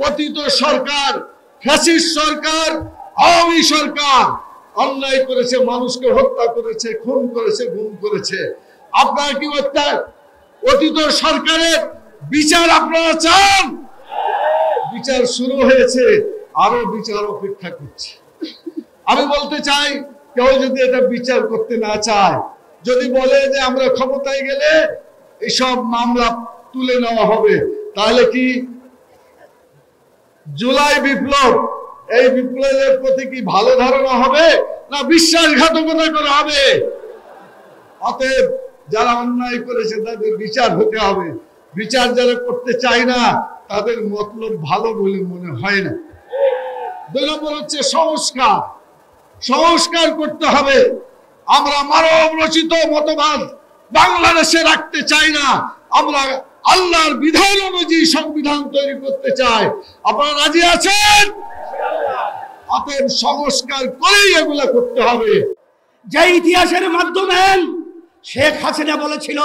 পতিত সরকার, ফ্যাসিস্ট সরকার, আওয়ামী সরকার অন্যায় করেছে, মানুষকে হত্যা করেছে, খুন করেছে, গুম করেছে। আপনারা কি অতীত সরকারের বিচার আপনারা চান? বিচার শুরু হয়েছে, আরো বিচার অপেক্ষা করছে। আমি বলতে চাই, কেউ যদি এটা বিচার করতে না চায়, যদি বলে যে আমরা ক্ষমতায় গেলে এসব মামলা তুলে নেওয়া হবে, তাহলে কি জুলাই বিপ্লব, এই বিপ্লবের প্রতি কি ভালো ধারণা হবে না বিশ্বাসঘাতকতা করা হবে? অতএব যারা অন্যায় করেছে তাদের বিচার হতে হবে। বিচার যারা করতে চায় না তাদের মতলব ভালো বলে মনে হয় না। 2 নম্বর হচ্ছে সংস্কার। সংস্কার করতে হবে। আমরা মানব রচিত মতবাদ বাংলাদেশে রাখতে চাই না, আমরা আল্লাহর বিধান অনুযায়ী সংবিধান তৈরি করতে চাই। আপনারা রাজি আছেন? অতএব সংস্কার করেই এগুলা করতে হবে। যে ইতিহাসের মাধ্যমে শেখ হাসিনা বলেছিল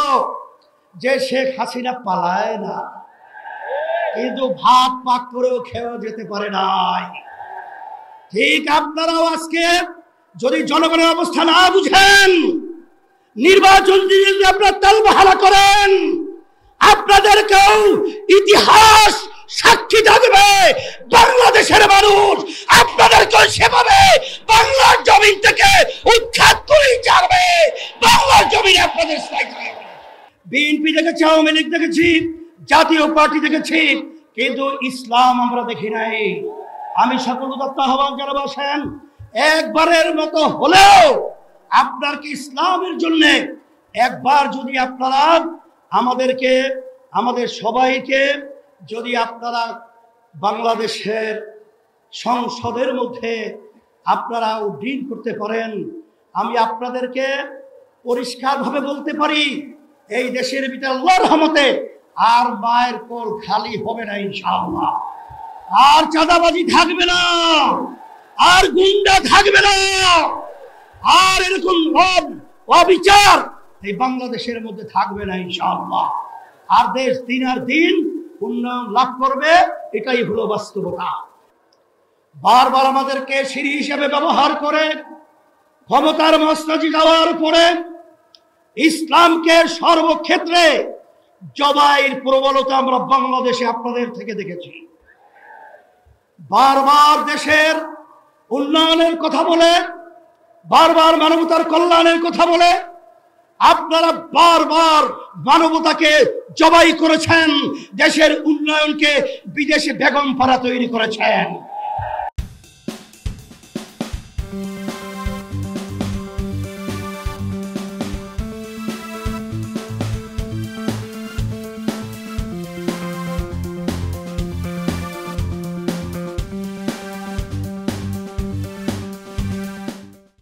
যে শেখ হাসিনা পালায় না, কিন্তু ভাত পাক করেও খেয়েও যেতে পারে নাই। ঠিক আপনারাও আজকে যদি জনগণের অবস্থা না বুঝেন, নির্বাচন দিয়ে আপনারা তালবাহারা করেন, আপনাদেরকেও ইতিহাস সাক্ষী থাকবে। বাংলাদেশের মানুষ আপনাদেরকে সেভাবে বাংলার জমিন থেকে উৎখাত করেই যাবে। বাংলার জমিনে আপনাদের স্থায়ী থাকবে। বিএনপি দেখেছি, আওয়ামী লীগ দেখেছি, জাতীয় পার্টি দেখেছি, কিন্তু ইসলাম আমরা দেখি নাই। আমি সকল উদাত্ত আহ্বান জানাবো, আসেন একবারের মতো হলেও আপনার কি ইসলামের জন্য একবার যদি আপনারা আমাদেরকে, আমাদের সবাইকে যদি আপনারা বাংলাদেশের সংসদের মধ্যে আপনারা উড্ডীন করতে পারেন, আমি আপনাদেরকে পরিষ্কারভাবে বলতে পারি, এই দেশের ভিতরে আল্লাহর রহমতে আর মায়ের কোল খালি হবে না ইনশাআল্লাহ। আর চাঁদাবাজি থাকবে না, আর গুন্ডা থাকবে না, আর এরকম অবিচার এই বাংলাদেশের মধ্যে থাকবে না ইনশাআল্লাহ। আর দেশ দিন আর দিন উন্নয়ন লাভ করবে, এটাই হলো বাস্তবতা। বারবার আমাদেরকে সিঁড়ি হিসেবে ব্যবহার করে ক্ষমতার মসনদে যাওয়ার পরে ইসলামকে সর্বক্ষেত্রে জবাইয়ের প্রবলতা আমরা বাংলাদেশে আপনাদের থেকে দেখেছি। বারবার দেশের উন্নয়নের কথা বলে, বারবার মানবতার কল্যাণের কথা বলে আপনারা বারবার মানবতাকে জবাই করেছেন, দেশের উন্নয়নকে বিদেশে বেগম পাড়া তৈরি করেছেন।